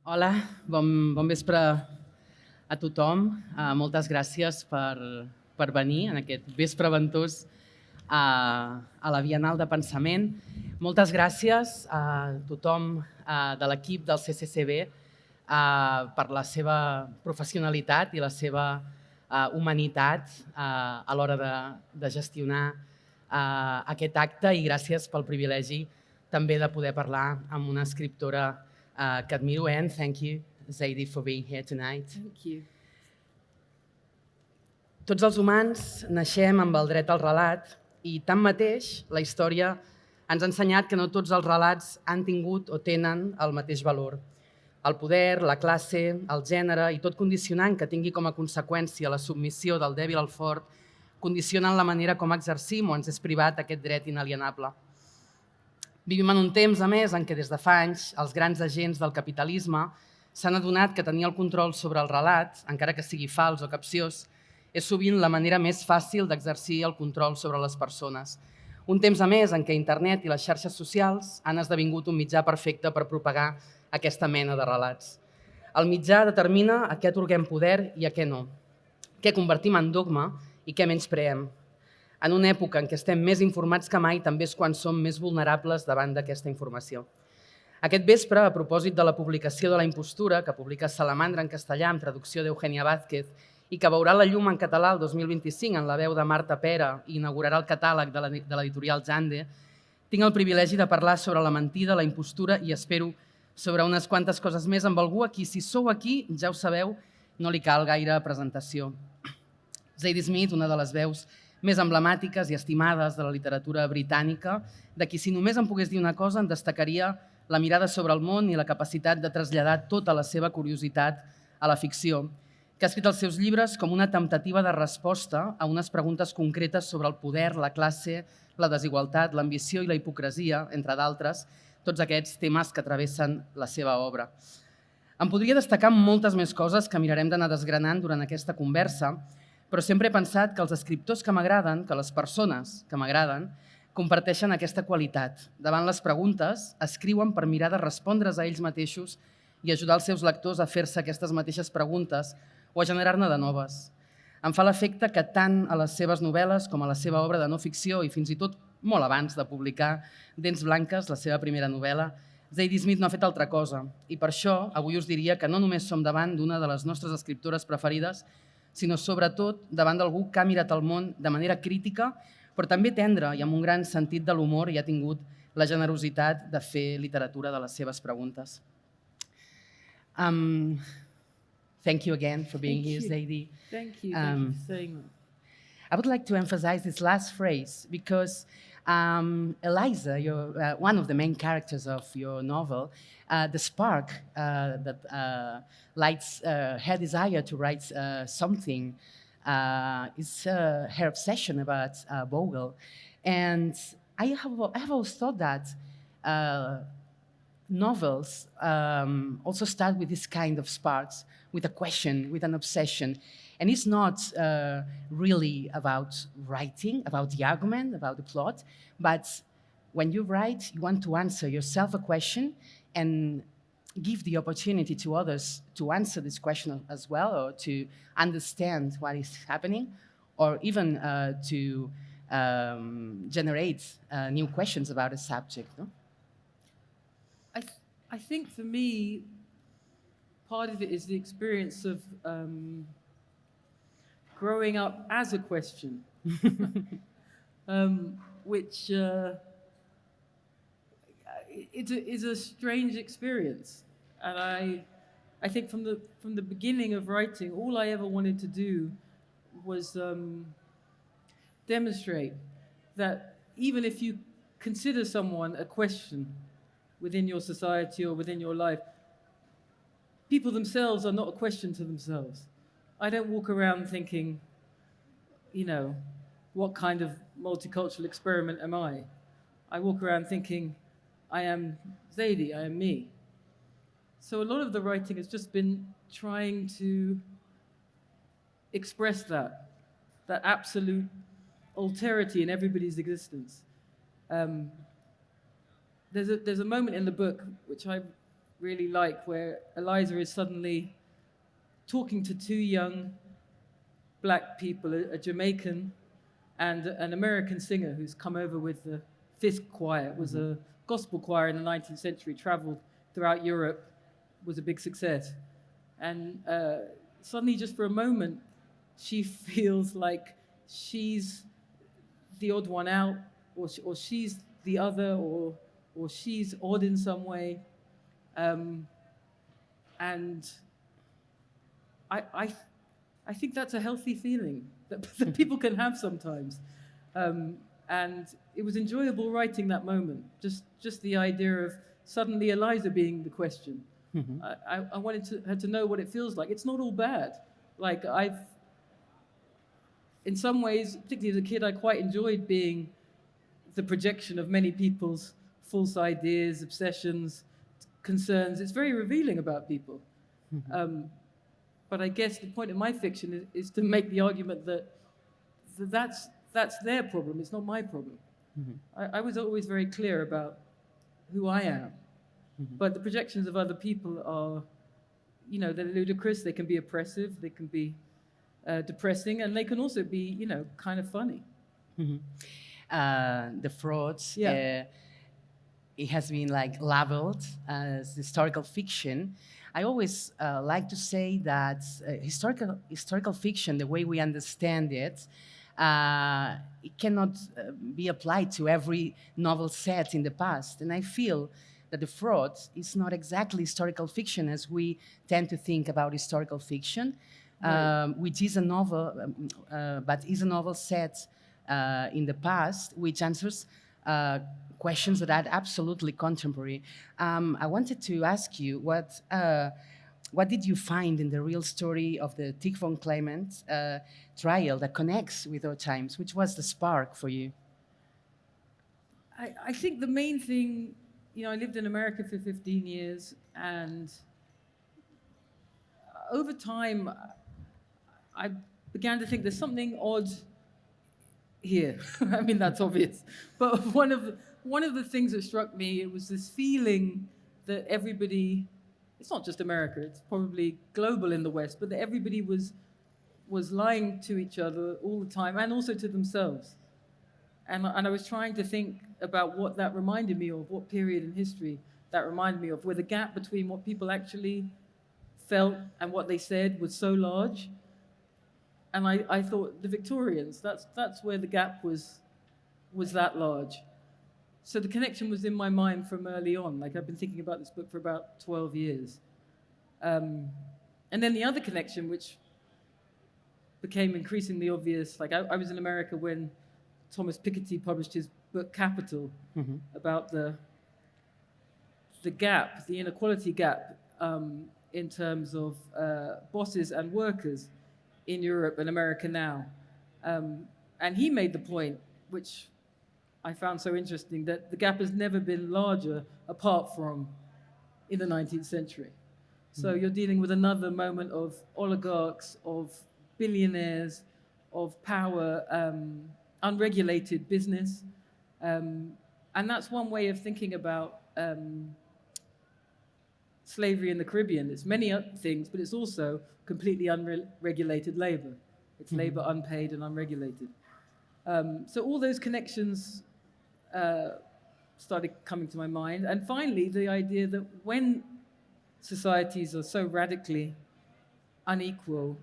Hola, bon vespre a tothom. Moltes gràcies per venir en aquest vespre ventós a la Biennal de Pensament. Moltes gràcies a tothom de l'equip del CCCB per la seva professionalitat i la seva humanitat a l'hora de gestionar aquest acte i gràcies pel privilegi també de poder parlar amb una escriptora que admiro, and thank you, Zadie, for being here tonight. Thank you. Tots els humans naixem amb el dret al relat i, tanmateix, la història ens ha ensenyat que no tots els relats han tingut o tenen el mateix valor. El poder, la classe, el gènere i tot condicionant que tingui com a conseqüència la submissió del dèbil al fort condicionen la manera com exercim o ens és privat aquest dret inalienable. Vivim en un temps, a més, en què des de fa anys els grans agents del capitalisme s'han adonat que tenir el control sobre el relat, encara que sigui fals o capciós, és sovint la manera més fàcil d'exercir el control sobre les persones. Un temps, a més, en què internet i les xarxes socials han esdevingut un mitjà perfecte per propagar aquesta mena de relats. El mitjà determina a què atorguem poder i a què no, què convertim en dogma i què menyspreem. En una època en què estem més informats que mai, també és quan som més vulnerables davant d'aquesta informació. Aquest vespre, a propòsit de la publicació de La impostura, que publica Salamandra en castellà amb traducció d'Eugènia Vázquez i que veurà la llum en català el 2025 en la veu de Marta Pera i inaugurarà el catàleg de l'editorial Zande, tinc el privilegi de parlar sobre la mentida, la impostura i, espero, sobre unes quantes coses més amb algú a qui, si sou aquí, ja ho sabeu, no li cal gaire presentació. Zadie Smith, una de les veus més emblemàtiques i estimades de la literatura britànica, de qui, si només em pogués dir una cosa, en destacaria la mirada sobre el món i la capacitat de traslladar tota la seva curiositat a la ficció, que ha escrit els seus llibres com una temptativa de resposta a unes preguntes concretes sobre el poder, la classe, la desigualtat, l'ambició i la hipocresia, entre d'altres, tots aquests temes que travessen la seva obra. Em podria destacar moltes més coses que mirarem d'anar desgranant durant aquesta conversa, però sempre he pensat que els escriptors que m'agraden, que les persones que m'agraden, comparteixen aquesta qualitat. Davant les preguntes, escriuen per mirar de respondre's a ells mateixos i ajudar els seus lectors a fer-se aquestes mateixes preguntes o a generar-ne de noves. Em fa l'efecte que tant a les seves novel·les com a la seva obra de no ficció i fins i tot molt abans de publicar Dents blanques, la seva primera novel·la, Zadie Smith no ha fet altra cosa i per això avui us diria que no només som davant d'una de les nostres escriptores preferides, sinó sobretot davant d'algú que ha mirat el món de manera crítica, però també tendra i amb un gran sentit de l'humor i ha tingut la generositat de fer literatura de les seves preguntes. Thank you again for being here, Zadie. Thank you for saying that. I would like to emphasize this last phrase because Eliza, one of the main characters of your novel, the spark that lights her desire to write something is her obsession about Bogle. And I have always thought that novels also start with this kind of sparks, with a question, with an obsession. And it's not really about writing, about the argument, about the plot, but when you write, you want to answer yourself a question and give the opportunity to others to answer this question as well, or to understand what is happening, or even to generate new questions about a subject. No? I think for me, part of it is the experience of growing up as a question, which is a strange experience. And I think from the beginning of writing, all I ever wanted to do was demonstrate that even if you consider someone a question within your society or within your life, people themselves are not a question to themselves. I don't walk around thinking, what kind of multicultural experiment am I? I walk around thinking, I am Zadie, I am me. So a lot of the writing has just been trying to express that absolute alterity in everybody's existence. There's a moment in the book which I really like, where Eliza is suddenly talking to two young black people, a Jamaican and an American singer who's come over with the Fisk Choir. It was a gospel choir in the 19th century, traveled throughout Europe, was a big success. And suddenly, just for a moment, she feels like she's the odd one out, or she's the other, or she's odd in some way. And I think that's a healthy feeling that people can have sometimes. And it was enjoyable writing that moment, just the idea of suddenly Eliza being the question. I wanted her to know what it feels like. It's not all bad. Like, in some ways, particularly as a kid, I quite enjoyed being the projection of many people's false ideas, obsessions, concerns. It's very revealing about people. But I guess the point of my fiction is to make the argument that that's their problem. It's not my problem. I was always very clear about who I am. But the projections of other people are, they're ludicrous. They can be oppressive. They can be depressing, and they can also be, kind of funny. The frauds. Yeah. It has been like labeled as historical fiction. I always like to say that historical fiction, the way we understand it, it cannot be applied to every novel set in the past. And I feel that The Fraud is not exactly historical fiction as we tend to think about historical fiction, which is a novel, but is a novel set in the past, which answers questions that are absolutely contemporary. I wanted to ask you, what did you find in the real story of the Thich von Clement trial that connects with our times? Which was the spark for you? I think the main thing, I lived in America for 15 years, and over time, I began to think there's something odd here. I mean, that's obvious. But one of the things that struck me, it was this feeling that everybody, it's not just America, it's probably global in the West, but that everybody was lying to each other all the time, and also to themselves. And I was trying to think about what that reminded me of, what period in history that reminded me of, where the gap between what people actually felt and what they said was so large. And I thought the Victorians, that's where the gap was that large. So the connection was in my mind from early on. Like, I've been thinking about this book for about 12 years. And then the other connection, which became increasingly obvious, like I was in America when Thomas Piketty published his book Capital, about the gap, the inequality gap in terms of bosses and workers in Europe and America now. And he made the point, which I found so interesting, that the gap has never been larger apart from in the 19th century. So you're dealing with another moment of oligarchs, of billionaires, of power, unregulated business. And that's one way of thinking about slavery in the Caribbean. It's many things, but it's also completely unregulated labor. It's labor unpaid and unregulated. So all those connections started coming to my mind. And finally, the idea that when societies are so radically unequal,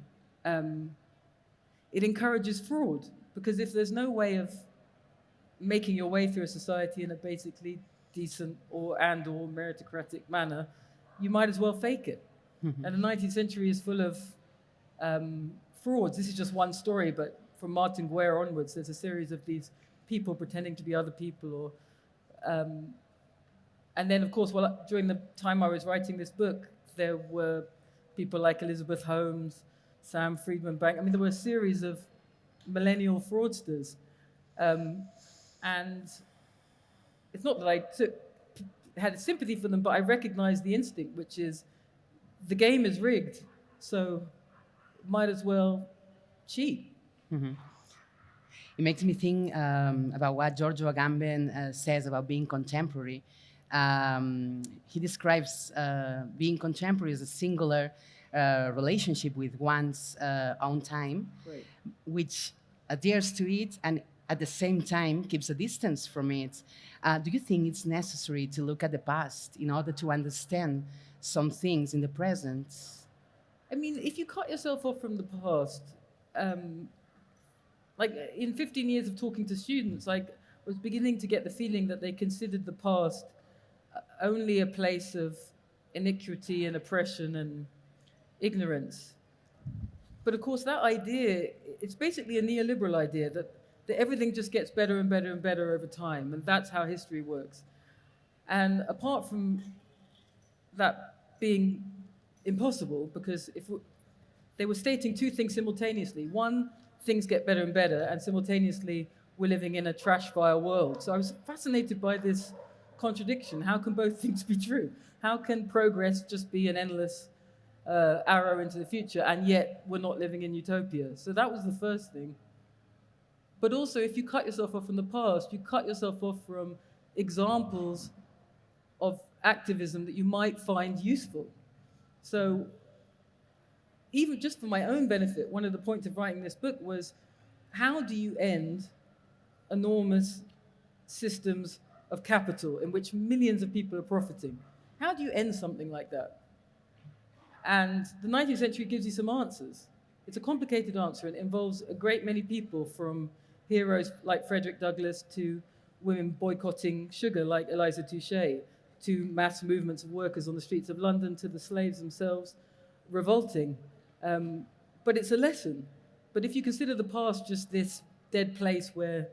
it encourages fraud. Because if there's no way of making your way through a society in a basically decent or meritocratic manner, you might as well fake it. And the 19th century is full of frauds. This is just one story, but from Martin Guerre onwards, there's a series of these people pretending to be other people. And then, of course, during the time I was writing this book, there were people like Elizabeth Holmes, Sam Friedman Bank. I mean, there were a series of millennial fraudsters. And it's not that I had sympathy for them, but I recognized the instinct, which is the game is rigged, so might as well cheat. It makes me think about what Giorgio Agamben says about being contemporary. He describes being contemporary as a singular relationship with one's own time, Right. which adheres to it and at the same time keeps a distance from it. Do you think it's necessary to look at the past in order to understand some things in the present? I mean, if you cut yourself off from the past, um, like in 15 years of talking to students, like I was beginning to get the feeling that they considered the past only a place of iniquity and oppression and ignorance. But of course, that idea, it's basically a neoliberal idea that everything just gets better and better and better over time, and that's how history works. And apart from that being impossible, because they were stating two things simultaneously. One, things get better and better, and simultaneously, we're living in a trash fire world. So I was fascinated by this contradiction. How can both things be true? How can progress just be an endless arrow into the future, and yet we're not living in utopia? So that was the first thing. But also, if you cut yourself off from the past, you cut yourself off from examples of activism that you might find useful. So even just for my own benefit, one of the points of writing this book was, how do you end enormous systems of capital in which millions of people are profiting? How do you end something like that? And the 19th century gives you some answers. It's a complicated answer, and it involves a great many people, from heroes like Frederick Douglass to women boycotting sugar like Eliza Touchet, to mass movements of workers on the streets of London, to the slaves themselves revolting. But it's a lesson. But if you consider the past just this dead place where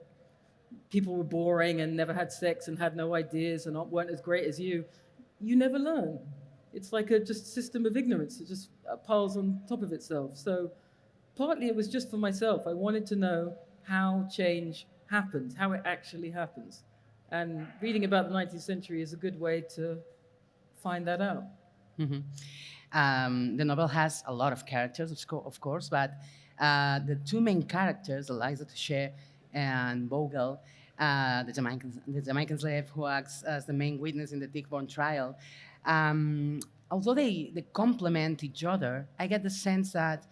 people were boring and never had sex and had no ideas and weren't as great as you never learn. It's like a just system of ignorance that just piles on top of itself. So partly it was just for myself. I wanted to know how change happens, how it actually happens. And reading about the 19th century is a good way to find that out. The novel has a lot of characters, of course, but the two main characters, Eliza Touchet and Bogle, the Jamaican slave who acts as the main witness in the Tichborne trial, although they complement each other, I get the sense that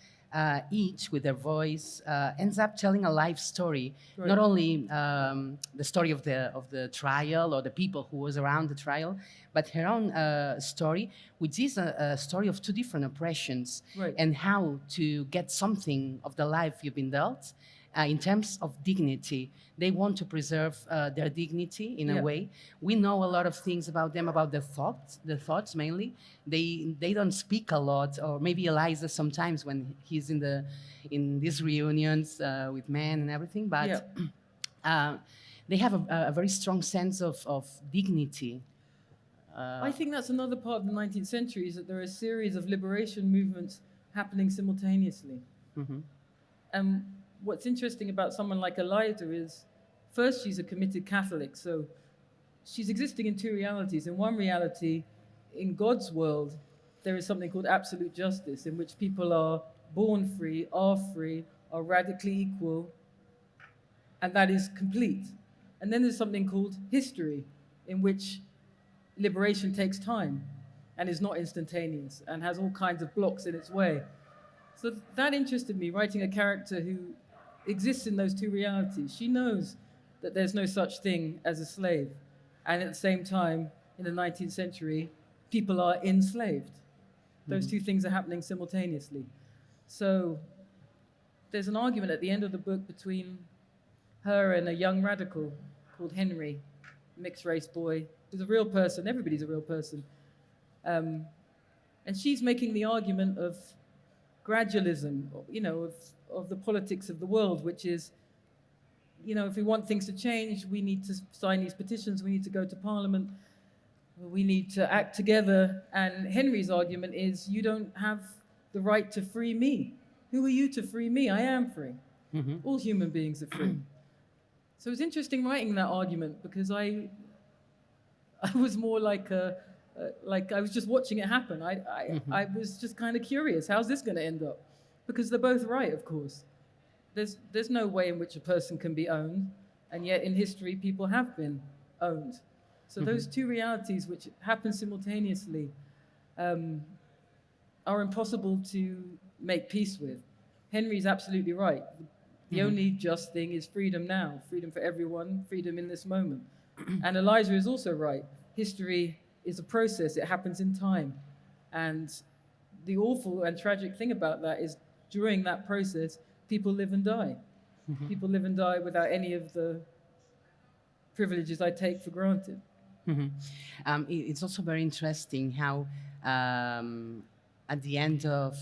each, with their voice, ends up telling a life story, Right. not only the story of the trial or the people who was around the trial, but her own story, which is a story of two different oppressions, Right. and how to get something of the life you've been dealt. In terms of dignity, they want to preserve their dignity in a way. We know a lot of things about them, about their thoughts mainly. They don't speak a lot, or maybe Eliza sometimes when he's in these reunions with men and everything. But they have a very strong sense of dignity. I think that's another part of the 19th century, is that there are a series of liberation movements happening simultaneously. And what's interesting about someone like Eliza is, first, she's a committed Catholic, so she's existing in two realities. In one reality, in God's world, there is something called absolute justice, in which people are born free, are radically equal, and that is complete. And then there's something called history, in which liberation takes time and is not instantaneous and has all kinds of blocks in its way. So that interested me, writing a character who exists in those two realities. She knows that there's no such thing as a slave. And at the same time, in the 19th century, people are enslaved. Those two things are happening simultaneously. So there's an argument at the end of the book between her and a young radical called Henry, mixed race boy, who's a real person. Everybody's a real person. And she's making the argument of gradualism, of the politics of the world, which is, if we want things to change, we need to sign these petitions, we need to go to Parliament, we need to act together. And Henry's argument is, you don't have the right to free me. Who are you to free me? I am free. All human beings are free. So it's interesting writing that argument, because I was more like I was just watching it happen. I was just kind of curious, how's this going to end up? Because they're both right, of course. There's no way in which a person can be owned, and yet in history people have been owned. So those two realities, which happen simultaneously, are impossible to make peace with. Henry's absolutely right. The only just thing is freedom now, freedom for everyone, freedom in this moment. And Eliza is also right. History is a process, it happens in time. And the awful and tragic thing about that is during that process, people live and die. People live and die without any of the privileges I take for granted. It's also very interesting how at the end of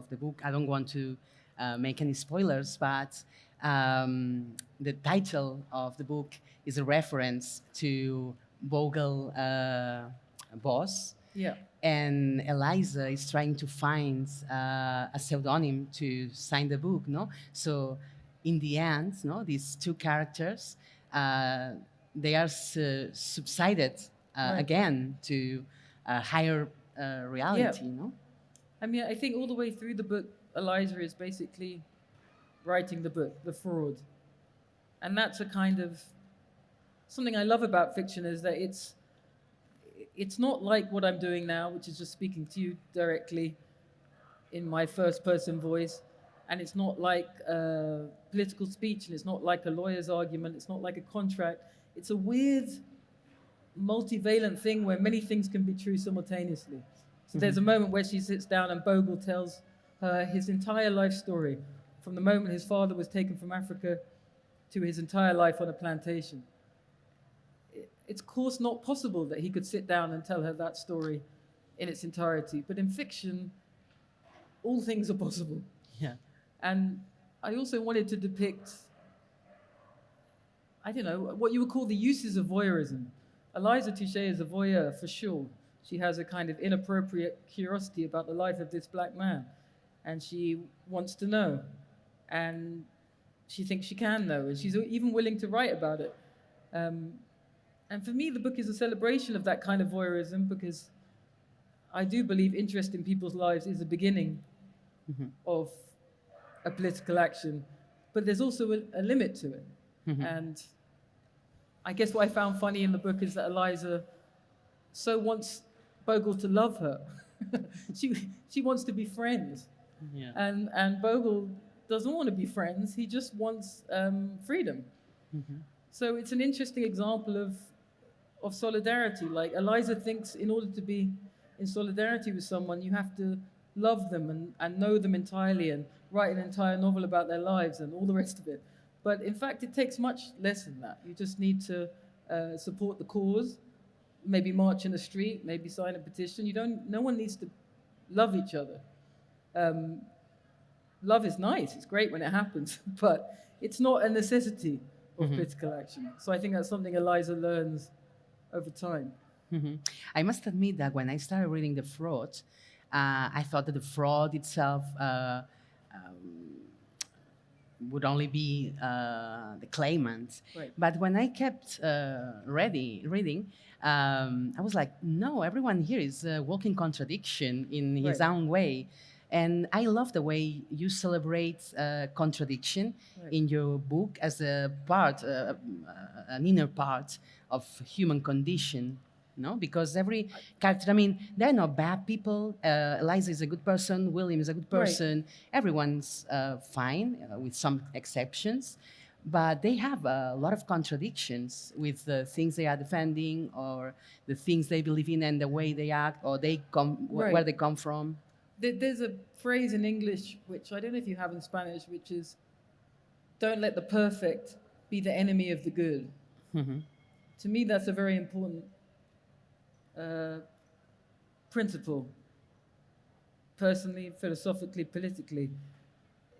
the book, I don't want to make any spoilers, but the title of the book is a reference to Bogle boss. Yeah. And Eliza is trying to find a pseudonym to sign the book, no? So in the end, no, these two characters, they are subsided Right. again to a higher reality, no? I mean, I think all the way through the book, Eliza is basically writing the book, The Fraud. And that's a kind of something I love about fiction is that it's not like what I'm doing now, which is just speaking to you directly in my first person voice. And it's not like a political speech, and it's not like a lawyer's argument, it's not like a contract. It's a weird, multivalent thing where many things can be true simultaneously. So there's a moment where she sits down and Bogle tells her his entire life story, from the moment his father was taken from Africa to his entire life on a plantation. It's of course not possible that he could sit down and tell her that story in its entirety, but in fiction, all things are possible. Yeah. And I also wanted to depict, I don't know, what you would call the uses of voyeurism. Eliza Touche is a voyeur for sure. She has a kind of inappropriate curiosity about the life of this black man, and she wants to know, and she thinks she can know, and she's even willing to write about it. And for me, the book is a celebration of that kind of voyeurism, because I do believe interest in people's lives is the beginning of a political action, but there's also a limit to it. And I guess what I found funny in the book is that Eliza so wants Bogle to love her. she wants to be friends. Yeah. And Bogle doesn't want to be friends. He just wants freedom. So it's an interesting example of solidarity. Like Eliza thinks in order to be in solidarity with someone, you have to love them and know them entirely and write an entire novel about their lives and all the rest of it. But in fact, it takes much less than that. You just need to support the cause, maybe march in the street, maybe sign a petition. No one needs to love each other. Love is nice, it's great when it happens, but it's not a necessity of political action. So I think that's something Eliza learns over time. I must admit that when I started reading The Fraud, I thought that the fraud itself would only be the claimant. Right. But when I kept reading, I was like, no, everyone here is a walking contradiction in his Right. own way. And I love the way you celebrate contradiction in your book as a part, an inner part of human condition. No, because every character, I mean, they're not bad people. Eliza is a good person. William is a good person. Everyone's fine, with some exceptions. But they have a lot of contradictions with the things they are defending, or the things they believe in, and the way they act, or they come where they come from. There's a phrase in English, which I don't know if you have in Spanish, which is, don't let the perfect be the enemy of the good. To me, that's a very important principle, personally, philosophically, politically.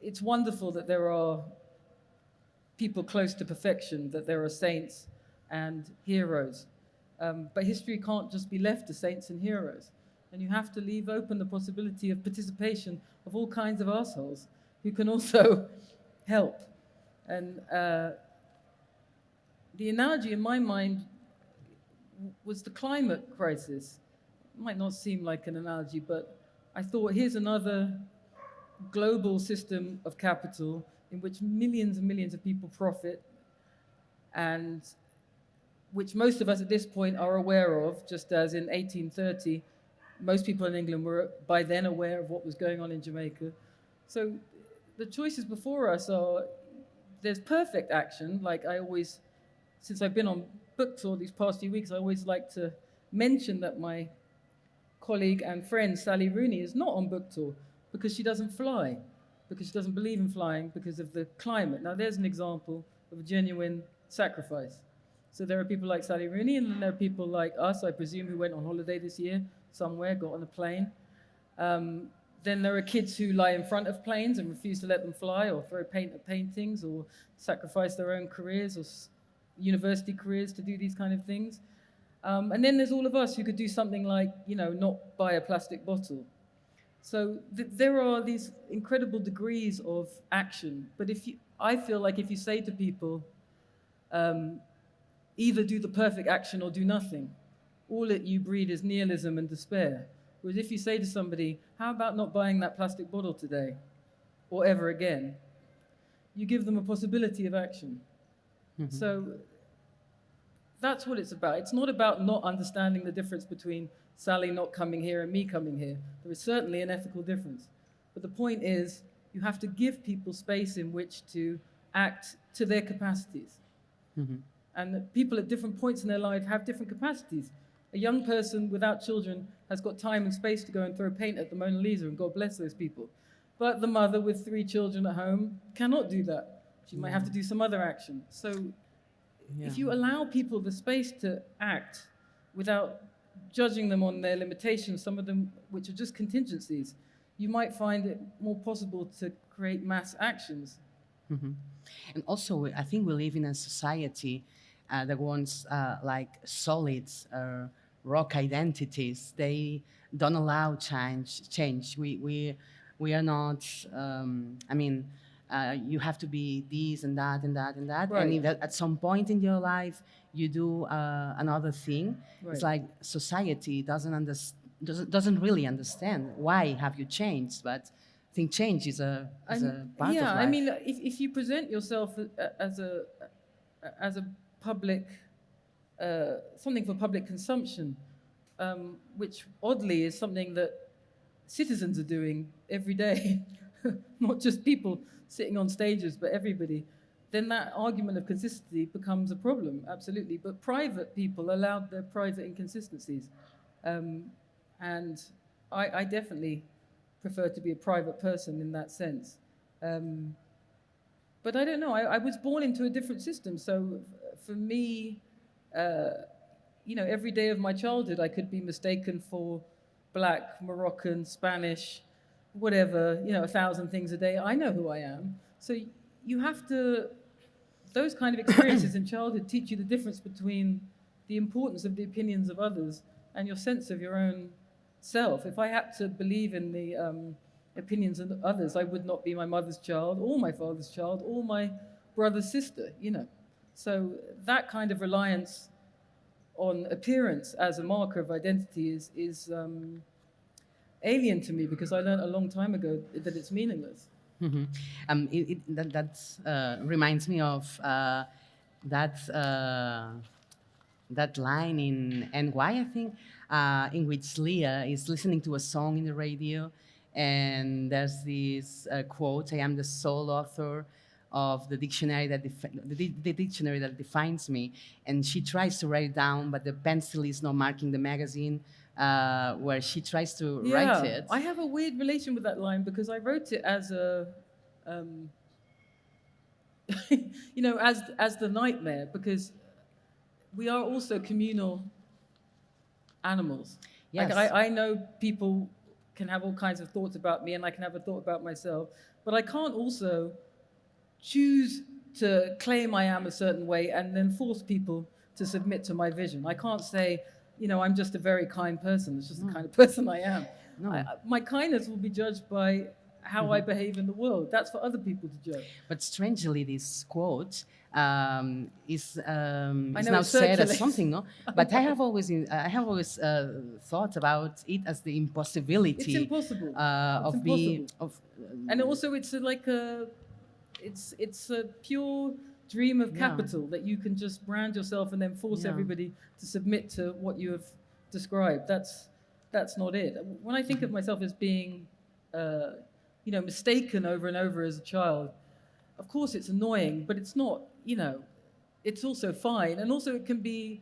It's wonderful that there are people close to perfection, that there are saints and heroes. But history can't just be left to saints and heroes. And you have to leave open the possibility of participation of all kinds of assholes who can also help. And the analogy in my mind was the climate crisis. It might not seem like an analogy, but I thought, here's another global system of capital in which millions and millions of people profit, and which most of us at this point are aware of, just as in 1830, most people in England were by then aware of what was going on in Jamaica. So the choices before us are, there's perfect action. Like I always, since I've been on book tour these past few weeks, I always like to mention that my colleague and friend Sally Rooney is not on book tour because she doesn't fly, because she doesn't believe in flying because of the climate. Now there's an example of a genuine sacrifice. So there are people like Sally Rooney, and then there are people like us, I presume, who went on holiday this year somewhere, got on a plane. Then there are kids who lie in front of planes and refuse to let them fly, or throw paint at paintings, or sacrifice their own careers or university careers to do these kind of things. And then there's all of us who could do something like, not buy a plastic bottle. So there are these incredible degrees of action. But I feel like if you say to people, either do the perfect action or do nothing, all that you breed is nihilism and despair. Whereas if you say to somebody, how about not buying that plastic bottle today or ever again, you give them a possibility of action. Mm-hmm. So that's what it's about. It's not about not understanding the difference between Sally not coming here and me coming here. There is certainly an ethical difference. But the point is, you have to give people space in which to act to their capacities. Mm-hmm. And people at different points in their life have different capacities. A young person without children has got time and space to go and throw paint at the Mona Lisa, and God bless those people. But the mother with 3 children at home cannot do that. She might have to do some other action. So if you allow people the space to act without judging them on their limitations, some of them which are just contingencies, you might find it more possible to create mass actions. Mm-hmm. And also, I think we live in a society that wants like solid rock identities. They don't allow change. We are not. You have to be this and that and that and that. Right. And if at some point in your life you do another thing, right. It's like society doesn't really understand why have you changed, but I think change is a part of life. Yeah, I mean, if you present yourself as a public, something for public consumption, which oddly is something that citizens are doing every day, not just people sitting on stages, but everybody, then that argument of consistency becomes a problem, absolutely. But private people allowed their private inconsistencies. And I definitely prefer to be a private person in that sense. But I don't know, I was born into a different system. So for me, every day of my childhood, I could be mistaken for Black, Moroccan, Spanish, whatever, 1,000 things a day. I know who I am. So you have to, those kind of experiences in childhood teach you the difference between the importance of the opinions of others and your sense of your own self. If I had to believe in the opinions of others, I would not be my mother's child or my father's child or my brother's sister, So that kind of reliance on appearance as a marker of identity is alien to me, because I learned a long time ago that it's meaningless. Mm-hmm. That reminds me of that line in NY, I think, in which Leah is listening to a song in the radio, and there's this quote: "I am the sole author of the dictionary that the dictionary that defines me," and she tries to write it down, but the pencil is not marking the magazine where she tries to write it. I have a weird relation with that line, because I wrote it as a, as the nightmare, because we are also communal animals. Yes. Like I know people can have all kinds of thoughts about me, and I can have a thought about myself, but I can't also choose to claim I am a certain way and then force people to submit to my vision. I can't say, I'm just a very kind person. It's just the kind of person I am. No. My kindness will be judged by how I behave in the world. That's for other people to judge. But strangely, this quote is now said as something, no? But I have always thought about it as the impossibility. It's impossible. And also, it's like it's a pure dream of Yeah. capital that you can just brand yourself and then force Yeah. everybody to submit to what you have described. That's not it. When I think of myself as being, mistaken over and over as a child, of course it's annoying, but it's not, it's also fine. And also it can be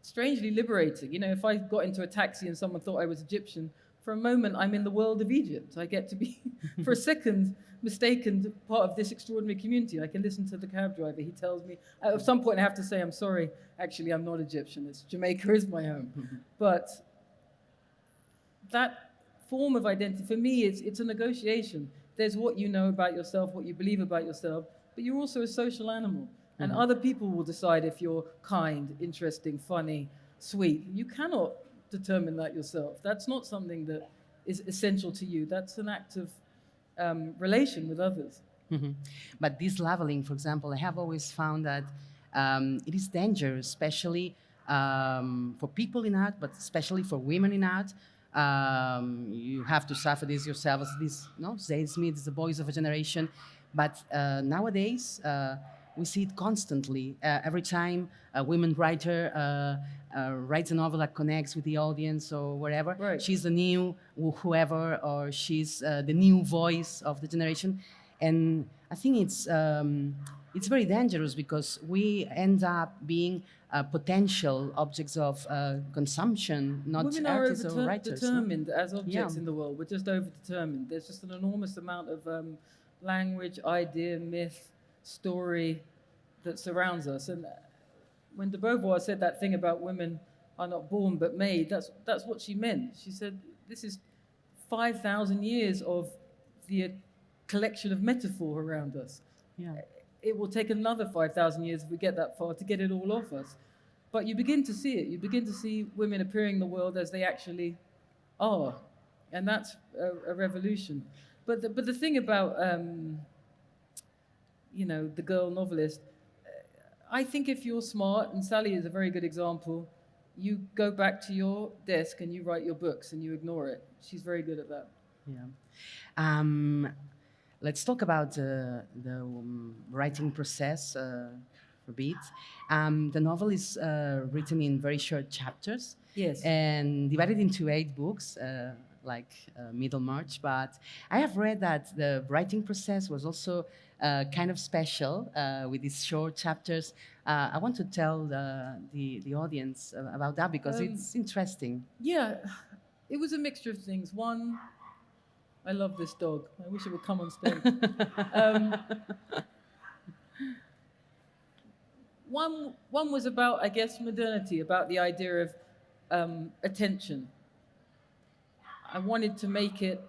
strangely liberating. If I got into a taxi and someone thought I was Egyptian, for a moment I'm in the world of Egypt. I get to be, for a second, mistaken part of this extraordinary community. I can listen to the cab driver. He tells me, at some point I have to say, I'm sorry, actually I'm not Egyptian. Jamaica is my home. But that form of identity, for me, it's a negotiation. There's what you know about yourself, what you believe about yourself, but you're also a social animal. And other people will decide if you're kind, interesting, funny, sweet. You cannot determine that yourself. That's not something that is essential to you. That's an act of relation with others. But this leveling, for example, I have always found that it is dangerous, especially for people in art, but especially for women in art. You have to suffer this yourself as this, Zadie Smith is the voice of a generation. But nowadays, we see it constantly. Every time a women writer writes a novel that connects with the audience or wherever, Right. she's the new whoever, or she's the new voice of the generation. And I think it's very dangerous because we end up being potential objects of consumption, not Women are artists or writers. no? determined as objects Yeah. in the world. We're just over-determined. There's just an enormous amount of language, idea, myth, story that surrounds us. And when de Beauvoir said that thing about women are not born but made, that's what she meant. She said, this is 5,000 years of the collection of metaphor around us. Yeah. It will take another 5,000 years if we get that far to get it all off us. But you begin to see it. You begin to see women appearing in the world as they actually are. And that's a revolution. But the thing about, the girl novelist, I think if you're smart, and Sally is a very good example, you go back to your desk and you write your books and you ignore it. She's very good at that. Yeah. Let's talk about the writing process for a bit. The novel is written in very short chapters. Yes. And divided into 8 books, like Middlemarch. But I have read that the writing process was also kind of special with these short chapters. I want to tell the audience about that because it's interesting. Yeah, it was a mixture of things. One, I love this dog. I wish it would come on stage. One was about, I guess, modernity, about the idea of attention. I wanted to make it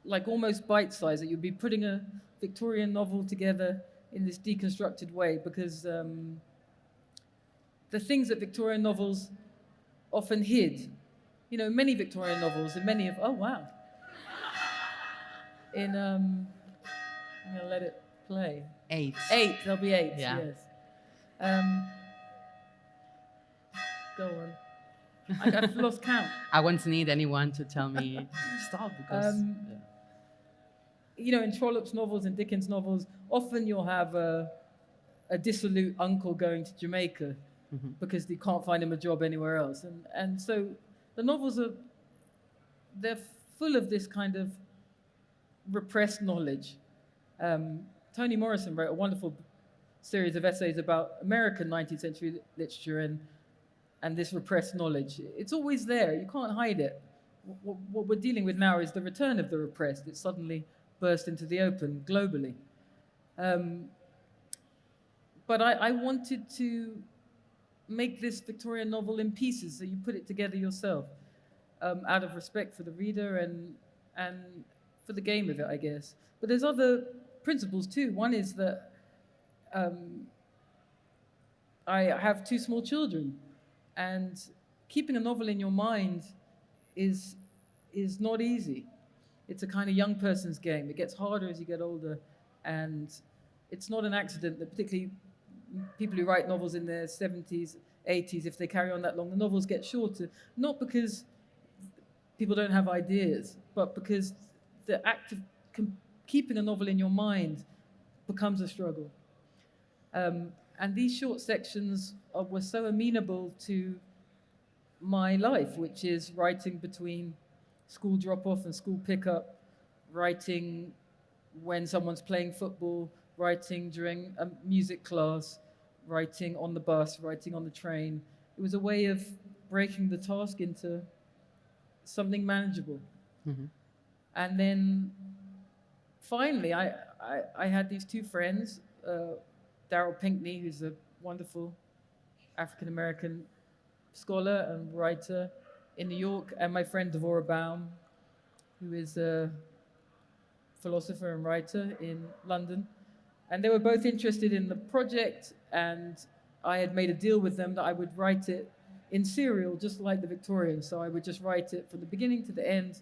like almost bite-sized, that you'd be putting a Victorian novel together in this deconstructed way, because the things that Victorian novels often hid, many Victorian novels and many of, oh wow. I'm going to let it play. 8. 8, there'll be 8, Yeah. yes. Go on. I've lost count. I won't need anyone to tell me stop because In Trollope's novels and Dickens' novels, often you'll have a dissolute uncle going to Jamaica because he can't find him a job anywhere else. And so the novels they're full of this kind of repressed knowledge. Toni Morrison wrote a wonderful series of essays about American 19th century literature and this repressed knowledge. It's always there. You can't hide it. What we're dealing with now is the return of the repressed. It suddenly burst into the open globally. But I wanted to make this Victorian novel in pieces, so you put it together yourself, out of respect for the reader and for the game of it, I guess. But there's other principles too. One is that I have 2 small children, and keeping a novel in your mind is not easy. It's a kind of young person's game. It gets harder as you get older, and it's not an accident that particularly people who write novels in their 70s, 80s, if they carry on that long, the novels get shorter, not because people don't have ideas, but because the act of keeping a novel in your mind becomes a struggle. And these short sections were so amenable to my life, which is writing between school drop-off and school pickup, writing when someone's playing football, writing during a music class, writing on the bus, writing on the train. It was a way of breaking the task into something manageable. Mm-hmm. And then finally, I had these two friends, Daryl Pinkney, who's a wonderful African-American scholar and writer in New York, and my friend Devorah Baum, who is a philosopher and writer in London. And they were both interested in the project, and I had made a deal with them that I would write it in serial, just like the Victorians. So I would just write it from the beginning to the end,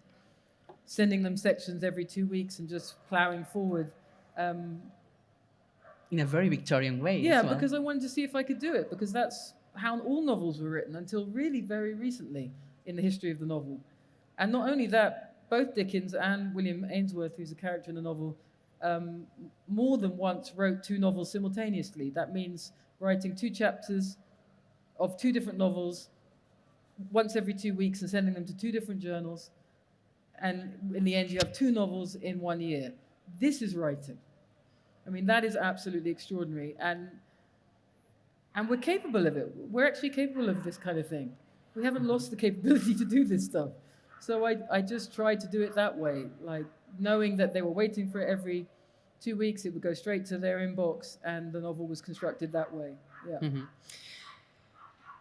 sending them sections every 2 weeks and just plowing forward. In a very Victorian way. Yeah, as well. because I wanted to see if I could do it, because that's how all novels were written until really very recently in the history of the novel. And not only that, both Dickens and William Ainsworth, who's a character in the novel, more than once wrote 2 novels simultaneously. That means writing 2 chapters of 2 different novels once every 2 weeks and sending them to 2 different journals. And in the end, you have 2 novels in 1 year. This is writing. I mean, that is absolutely extraordinary. And we're capable of it. We're actually capable of this kind of thing. We haven't lost the capability to do this stuff. So I just tried to do it that way, like knowing that they were waiting for it every 2 weeks, it would go straight to their inbox, and the novel was constructed that way. Yeah. Mm-hmm.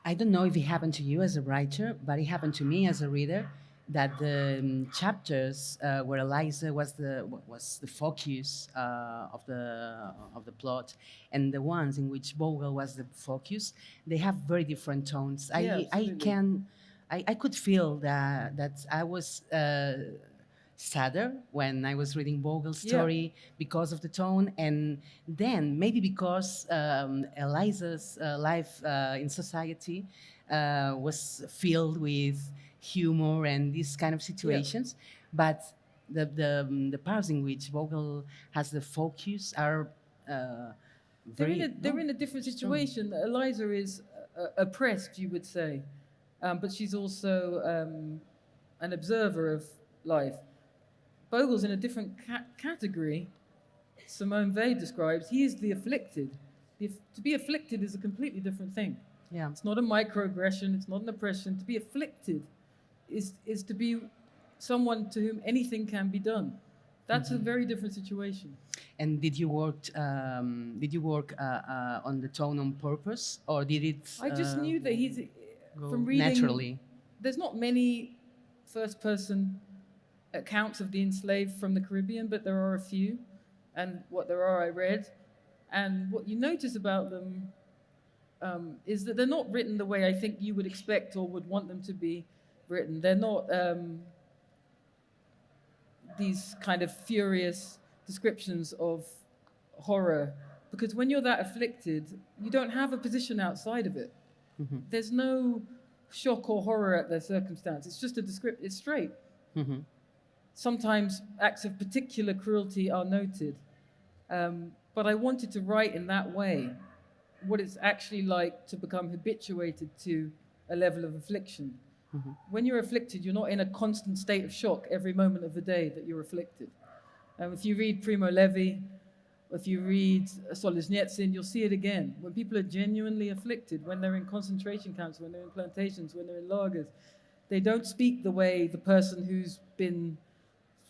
I don't know if it happened to you as a writer, but it happened to me as a reader, that the chapters where Eliza was the focus of the plot, and the ones in which Bogle was the focus, they have very different tones. Yeah, I could feel that I was sadder when I was reading Bogle's story because of the tone, and then maybe because Eliza's life in society was filled with humor and these kind of situations, but the parts in which Bogle has the focus are very. They're in a different situation. Eliza is oppressed, you would say, but she's also an observer of life. Bogle's in a different category. Simone Weil describes he is the afflicted. To be afflicted is a completely different thing. Yeah. It's not a microaggression. It's not an oppression. To be afflicted is to be someone to whom anything can be done. That's a very different situation. And did you work on the tone on purpose, or did it? I just knew that he's from reading. Naturally. There's not many first-person accounts of the enslaved from the Caribbean, but there are a few, and what there are I read. And what you notice about them is that they're not written the way I think you would expect or would want them to be written. They're not these kind of furious descriptions of horror, because when you're that afflicted, you don't have a position outside of it. Mm-hmm. There's no shock or horror at their circumstance. It's just a description. It's straight. Mm-hmm. Sometimes acts of particular cruelty are noted, but I wanted to write in that way what it's actually like to become habituated to a level of affliction. Mm-hmm. When you're afflicted, you're not in a constant state of shock every moment of the day that you're afflicted. If you read Primo Levi, if you read Solzhenitsyn, you'll see it again. When people are genuinely afflicted, when they're in concentration camps, when they're in plantations, when they're in lagers, they don't speak the way the person who's been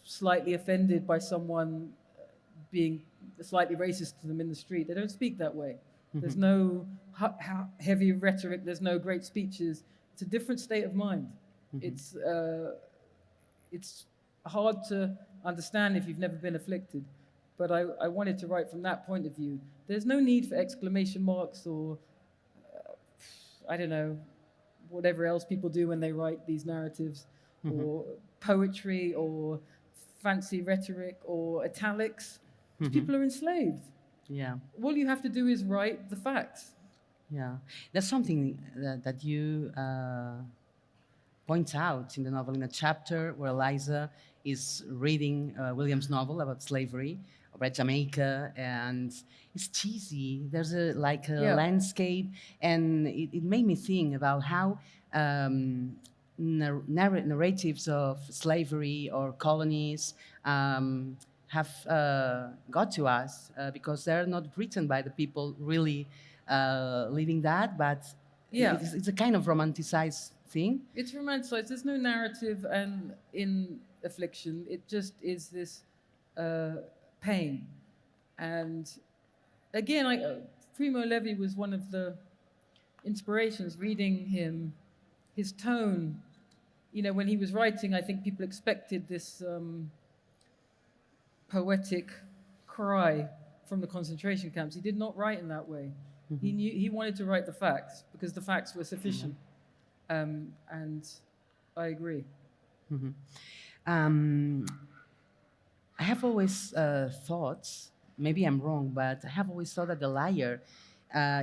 slightly offended by someone being slightly racist to them in the street. They don't speak that way. Mm-hmm. There's no heavy rhetoric. There's no great speeches. It's a different state of mind. Mm-hmm. It's hard to understand if you've never been afflicted, but I wanted to write from that point of view. There's no need for exclamation marks or, I don't know, whatever else people do when they write these narratives, mm-hmm. or poetry or fancy rhetoric or italics. Mm-hmm. People are enslaved. Yeah. All you have to do is write the facts. Yeah. That's something that you point out in the novel, in a chapter where Eliza is reading William's novel about slavery, about Jamaica, and it's cheesy. There's a Yeah. landscape, and it made me think about how narratives of slavery or colonies have got to us because they're not written by the people really living that, but Yeah. it's a kind of romanticized thing. It's romanticized. There's no narrative and in affliction. It just is this pain. And again, Primo Levi was one of the inspirations. Reading him, his tone. You know, when he was writing, I think people expected this poetic cry from the concentration camps. He did not write in that way. He wanted to write the facts because the facts were sufficient. And I agree. I have always thought, maybe I'm wrong, but I have always thought that the liar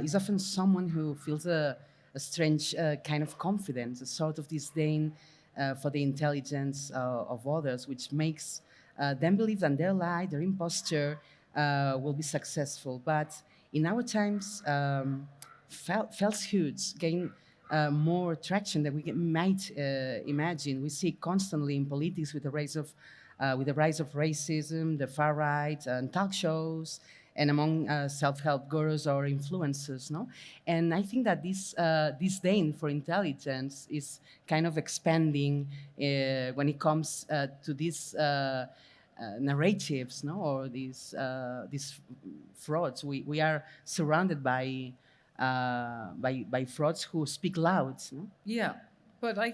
is often someone who feels a strange kind of confidence, a sort of disdain for the intelligence of others, which makes them believe that their lie, their imposture, will be successful. But in our times, falsehoods gain more traction than we might imagine. We see constantly in politics with the rise of racism, the far right, and talk shows, and among self-help gurus or influencers, no? And I think that this disdain for intelligence is kind of expanding when it comes to these narratives, no, or these frauds. We are surrounded by frauds who speak loud, no? Yeah, but I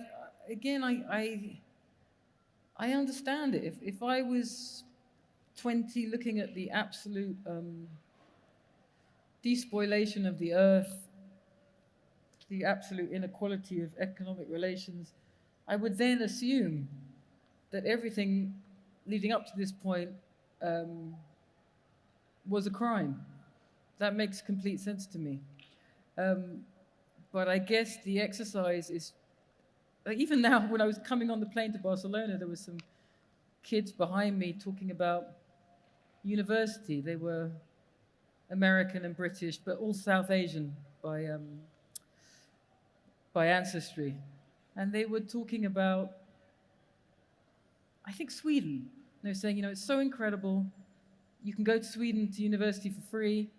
understand it. If I was 20 looking at the absolute despoilation of the earth, the absolute inequality of economic relations, I would then assume that everything leading up to this point was a crime. That makes complete sense to me. But I guess the exercise is, like, even now, when I was coming on the plane to Barcelona, there was some kids behind me talking about university. They were American and British, but all South Asian by ancestry. And they were talking about, I think, Sweden. They were saying, you know, it's so incredible. You can go to Sweden to university for free.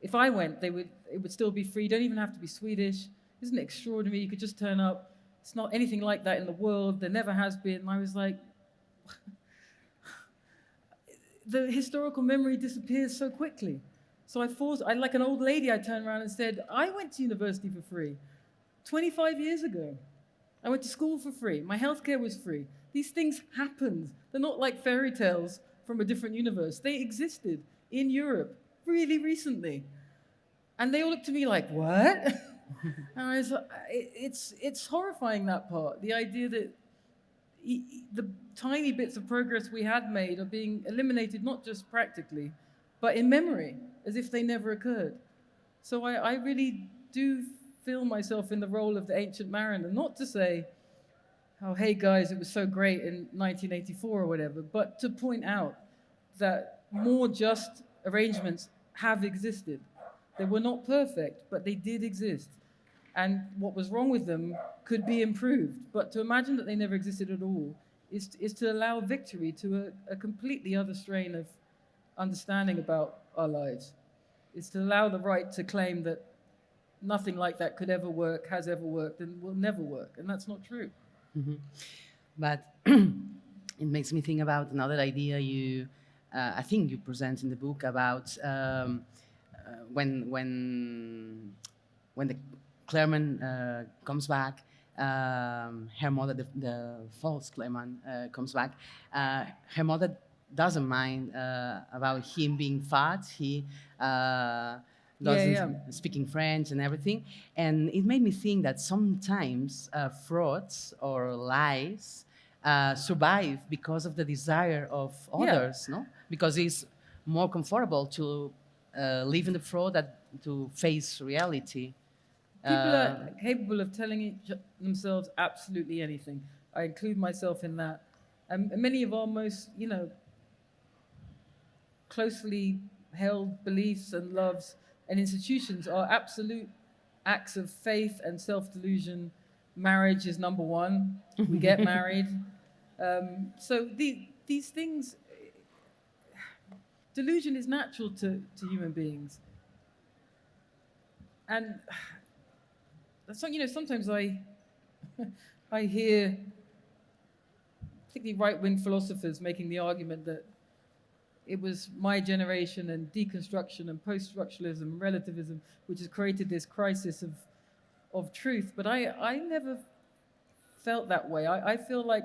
If I went, it would still be free. You don't even have to be Swedish. Isn't it extraordinary? You could just turn up. It's not anything like that in the world. There never has been. And I was like, the historical memory disappears so quickly. So I like an old lady, I turned around and said, I went to university for free 25 years ago. I went to school for free. My healthcare was free. These things happened. They're not like fairy tales from a different universe. They existed in Europe really recently. And they all looked at me like, what? And I was like, it's horrifying, that part. The idea that the tiny bits of progress we had made are being eliminated, not just practically, but in memory, as if they never occurred. So I really do feel myself in the role of the ancient mariner, not to say, oh, hey guys, it was so great in 1984 or whatever, but to point out that more just arrangements have existed. They were not perfect, but they did exist. And what was wrong with them could be improved. But to imagine that they never existed at all is to allow victory to a completely other strain of understanding about our lives. It's to allow the right to claim that nothing like that could ever work, has ever worked, and will never work. And that's not true. Mm-hmm. But it makes me think about another idea I think you present in the book about when the Clairman comes back, her mother, the false Clairman, comes back. Her mother doesn't mind about him being fat. He doesn't speaking French and everything. And it made me think that sometimes frauds or lies survive because of the desire of others, no? Because it's more comfortable to live in the fraud than to face reality. People are capable of telling themselves absolutely anything. I include myself in that. And many of our most, closely held beliefs and loves and institutions are absolute acts of faith and self-delusion. Marriage is number one. We get married. So these things, delusion is natural to human beings. And so, sometimes I hear particularly right-wing philosophers making the argument that it was my generation and deconstruction and post-structuralism and relativism which has created this crisis of truth. But I never felt that way. I feel like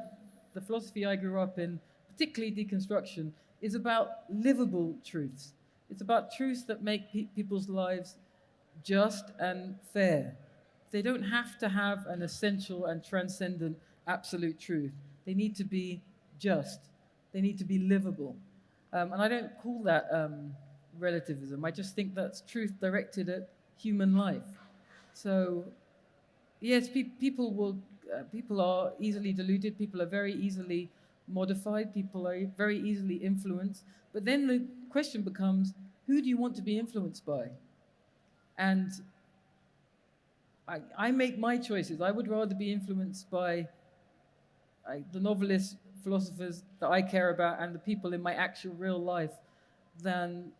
the philosophy I grew up in, particularly deconstruction, is about livable truths. It's about truths that make people's lives just and fair. They don't have to have an essential and transcendent absolute truth. They need to be just. They need to be livable. And I don't call that relativism. I just think that's truth directed at human life. So, yes, people are easily deluded. People are very easily modified. People are very easily influenced. But then the question becomes, who do you want to be influenced by? And I make my choices. I would rather be influenced by the novelists, philosophers that I care about and the people in my actual real life than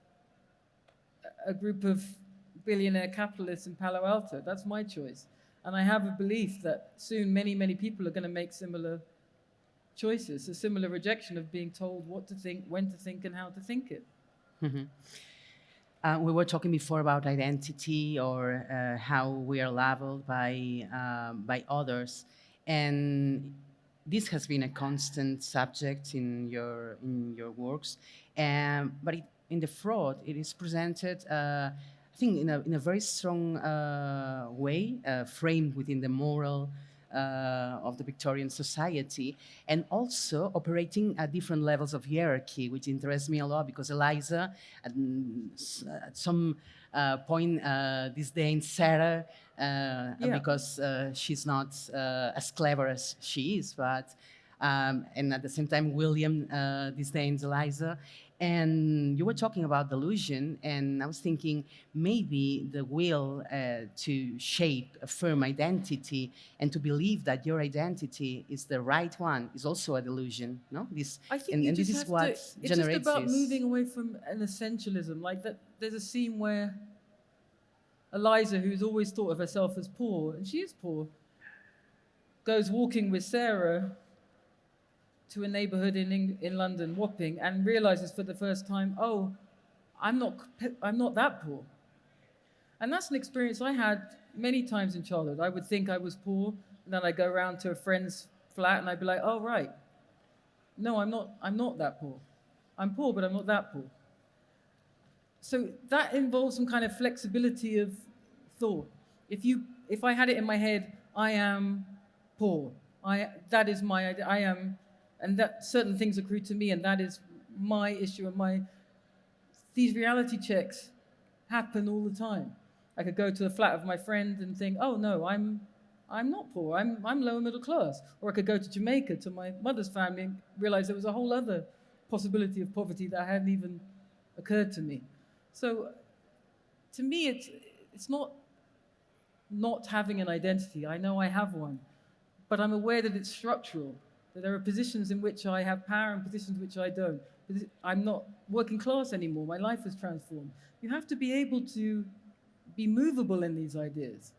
a group of billionaire capitalists in Palo Alto. That's my choice. And I have a belief that soon many, many people are going to make similar choices, a similar rejection of being told what to think, when to think, and how to think it. We were talking before about identity or how we are labeled by others, and this has been a constant subject in your works. But in the fraud, it is presented, I think, in a very strong way, framed within the moral of the Victorian society, and also operating at different levels of hierarchy, which interests me a lot because Eliza, at some point, disdains Sarah because she's not as clever as she is, but and at the same time, William disdains Eliza. And you were talking about delusion, and I was thinking maybe the will to shape a firm identity and to believe that your identity is the right one is also a delusion, no? I think this is what it's generates just about this. moving away from an essentialism. Like that, there's a scene where Eliza, who's always thought of herself as poor, and she is poor, goes walking with Sarah to a neighborhood in London, Wapping, and realizes for the first time, oh, I'm not that poor. And that's an experience I had many times in childhood. I would think I was poor, and then I'd go around to a friend's flat, and I'd be like, oh, right. No, I'm not that poor. I'm poor, but I'm not that poor. So that involves some kind of flexibility of thought. If I had it in my head, I am poor. That is my idea. I am, and that certain things accrue to me, and that is my issue. And these reality checks happen all the time. I could go to the flat of my friend and think, oh no, I'm not poor. I'm lower middle class. Or I could go to Jamaica to my mother's family and realize there was a whole other possibility of poverty that hadn't even occurred to me. So, to me, it's not having an identity. I know I have one, but I'm aware that it's structural. That there are positions in which I have power and positions in which I don't. I'm not working class anymore. My life has transformed. You have to be able to be movable in these ideas.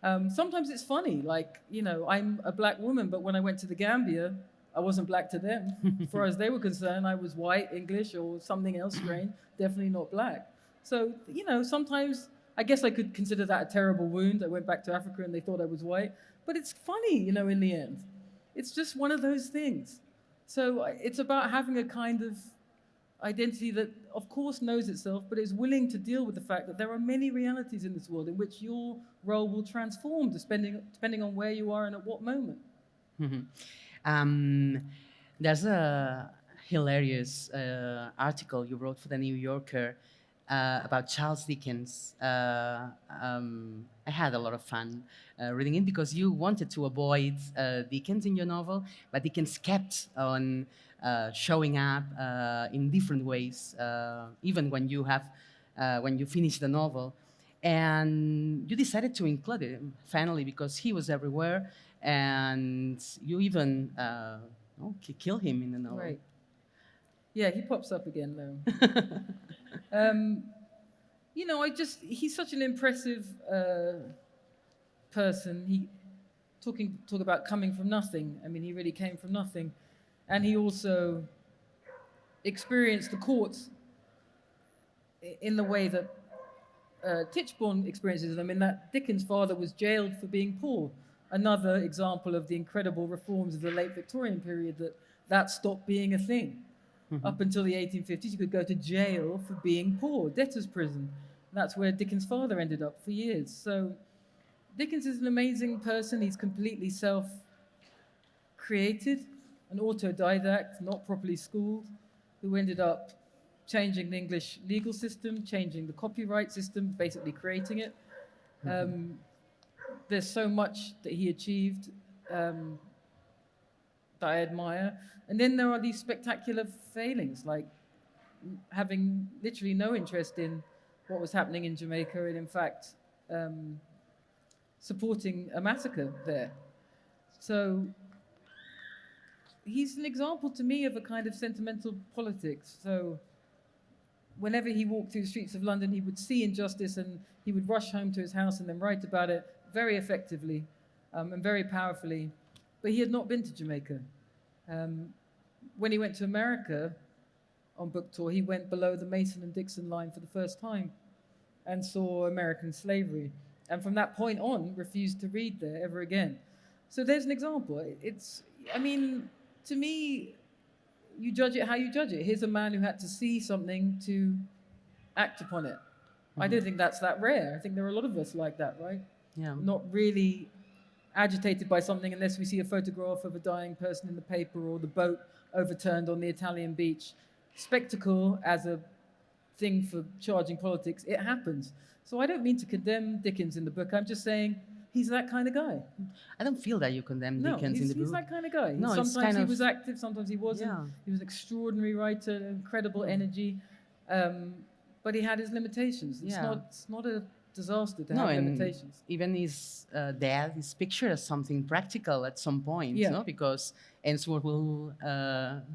Sometimes it's funny, like, I'm a black woman, but when I went to the Gambia, I wasn't black to them. As far as they were concerned, I was white, English, or something else strange, definitely not black. So, sometimes I guess I could consider that a terrible wound. I went back to Africa and they thought I was white. But it's funny, in the end. It's just one of those things. So it's about having a kind of identity that, of course, knows itself, but is willing to deal with the fact that there are many realities in this world in which your role will transform depending on where you are and at what moment. There's a hilarious article you wrote for the New Yorker about Charles Dickens. I had a lot of fun reading it because you wanted to avoid Dickens in your novel, but Dickens kept on showing up in different ways, even when you finish the novel. And you decided to include him finally because he was everywhere, and you even kill him in the novel. Right. Yeah, he pops up again though. He's such an impressive person. He talk about coming from nothing. I mean, he really came from nothing, and he also experienced the courts in the way that Tichborne experiences them, in that Dickens' father was jailed for being poor. Another example of the incredible reforms of the late Victorian period, that stopped being a thing. Up until the 1850s, you could go to jail for being poor, debtor's prison. That's where Dickens' father ended up for years. So Dickens is an amazing person. He's completely self-created, an autodidact, not properly schooled, who ended up changing the English legal system, changing the copyright system, basically creating it. There's so much that he achieved that I admire. And then there are these spectacular failings, like having literally no interest in what was happening in Jamaica, and in fact supporting a massacre there. So he's an example to me of a kind of sentimental politics. So whenever he walked through the streets of London, he would see injustice and he would rush home to his house and then write about it very effectively and very powerfully. But he had not been to Jamaica. When he went to America on book tour, he went below the Mason and Dixon line for the first time and saw American slavery. And from that point on, refused to read there ever again. So there's an example. To me, you judge it how you judge it. Here's a man who had to see something to act upon it. I don't think that's that rare. I think there are a lot of us like that, right? Yeah. Not really agitated by something unless we see a photograph of a dying person in the paper or the boat overturned on the Italian beach. Spectacle as a thing for charging politics, it happens. So I don't mean to condemn Dickens in the book. I'm just saying he's that kind of guy. I don't feel that you condemn Dickens in the book. He's that kind of guy. No, sometimes he was active, sometimes he wasn't. Yeah. He was an extraordinary writer, incredible energy, but he had his limitations. It's not a disaster to have limitations. Even his dad is pictured as something practical at some point, because Ainsworth will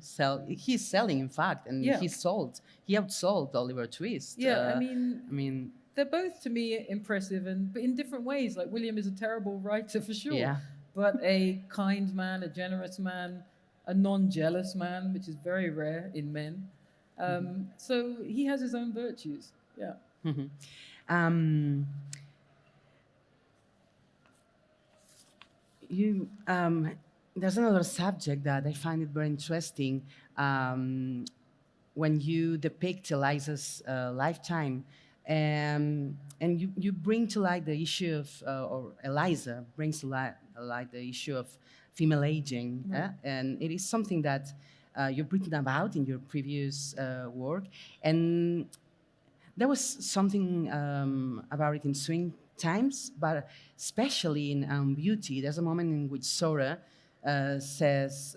sell. He's selling, in fact, and he outsold Oliver Twist. Yeah, they're both, to me, impressive, but in different ways. Like, William is a terrible writer, for sure, but a kind man, a generous man, a non-jealous man, which is very rare in men. So he has his own virtues, There's another subject that I find it very interesting. When you depict Eliza's lifetime, and you bring to light the issue of, or Eliza brings to light the issue of female aging, and it is something that you've written about in your previous work, and there was something about it in Swing Times, but especially in Beauty. There's a moment in which Sora says,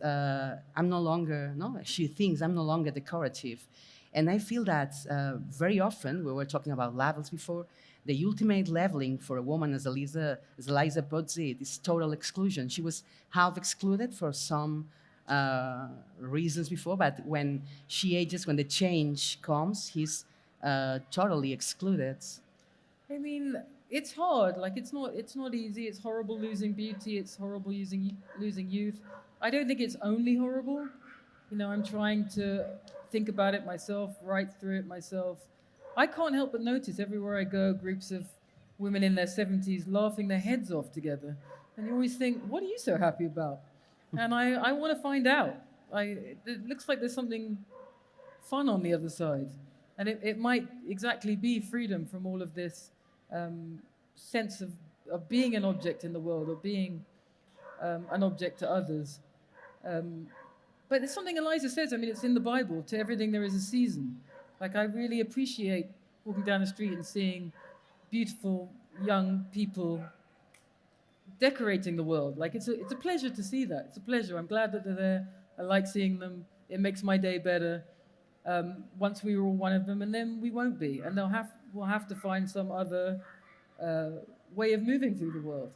she thinks I'm no longer decorative. And I feel that very often, we were talking about levels before, the ultimate leveling for a woman, as Eliza puts it, is total exclusion. She was half excluded for some reasons before, but when she ages, when the change comes, he's totally excluded. I mean, it's hard. Like, it's not easy. It's horrible losing beauty. It's horrible losing youth. I don't think it's only horrible. I'm trying to think about it myself, write through it myself. I can't help but notice everywhere I go, groups of women in their 70s laughing their heads off together. And you always think, what are you so happy about? And I want to find out. It looks like there's something fun on the other side. And it might exactly be freedom from all of this sense of being an object in the world, or being an object to others. But there's something Eliza says, it's in the Bible, to everything there is a season. Like, I really appreciate walking down the street and seeing beautiful young people decorating the world. Like it's a pleasure to see that. It's a pleasure. I'm glad that they're there. I like seeing them. It makes my day better. Once we were all one of them, and then we won't be, and we'll have to find some other way of moving through the world.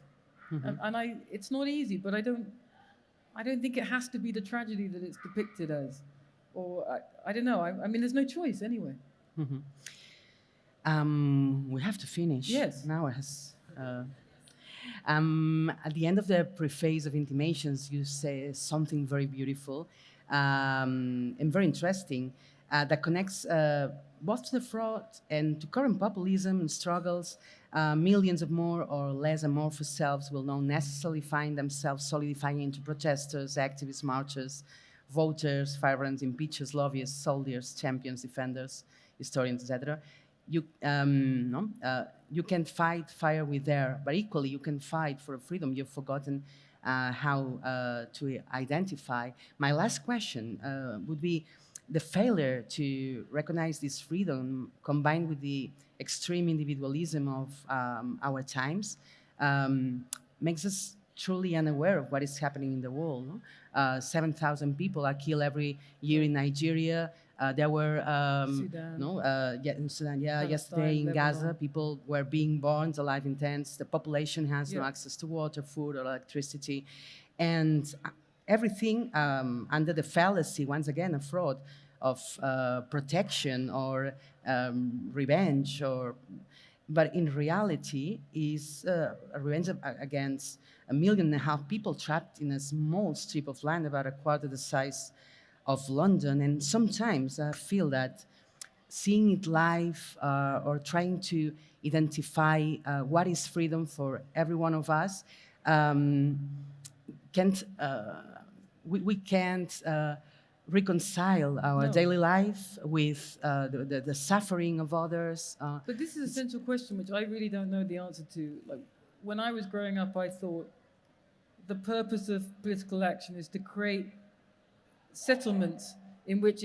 It's not easy, but I don't think it has to be the tragedy that it's depicted as, or I don't know. I mean, there's no choice anyway. We have to finish. Yes. Now it has. At the end of the preface of Intimations, you say something very beautiful and very interesting that connects both to the fraud and to current populism and struggles. Millions of more or less amorphous selves will not necessarily find themselves solidifying into protesters, activists, marchers, voters, vibrant impeachers, lobbyists, soldiers, champions, defenders, historians, etc. You can fight fire with air, but equally you can fight for a freedom you've forgotten how to identify. My last question would be the failure to recognize this freedom combined with the extreme individualism of our times makes us truly unaware of what is happening in the world. No? 7,000 people are killed every year in Nigeria. There were Sudan. in Sudan, yesterday in Lebanon. Gaza, people were being burned alive in tents. The population has no Yeah. access to water, food, or electricity, and everything under the fallacy, once again, a fraud of protection or revenge, but in reality is a revenge against 1.5 million people trapped in a small strip of land about a quarter the size of London. And sometimes I feel that seeing it live or trying to identify what is freedom for every one of us can't we can't reconcile our No. daily life with the suffering of others. But this is a central question which I really don't know the answer to. Like, when I was growing up, I thought the purpose of political action is to create settlements in which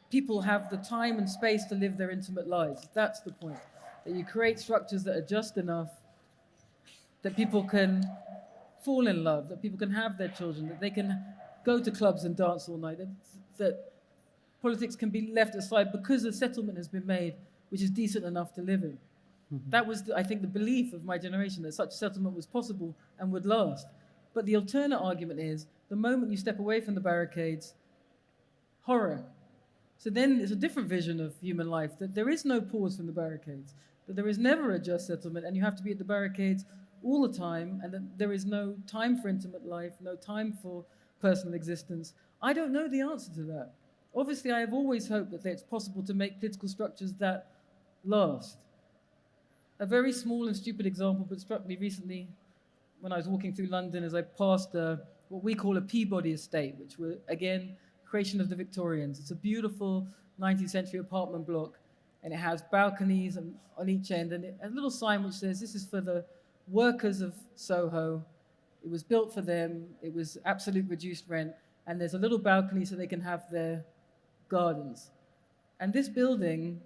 people have the time and space to live their intimate lives. That's the point. That you create structures that are just enough that people can fall in love, that people can have their children, that they can go to clubs and dance all night, that politics can be left aside because a settlement has been made which is decent enough to live in. That was, I think, the belief of my generation, that such a settlement was possible and would last. But the alternate argument is, the moment you step away from the barricades, horror. So then it's a different vision of human life, that there is no pause from the barricades, that there is never a just settlement, and you have to be at the barricades all the time, and that there is no time for intimate life, no time for personal existence. I don't know the answer to that. Obviously, I have always hoped that it's possible to make political structures that last. A very small and stupid example, but struck me recently when I was walking through London as I passed what we call a Peabody estate, which were, again, creation of the Victorians. It's a beautiful 19th century apartment block, and it has balconies on each end, and a little sign which says, this is for the workers of Soho. It was built for them. It was absolute reduced rent, and there's a little balcony so they can have their gardens. And this building,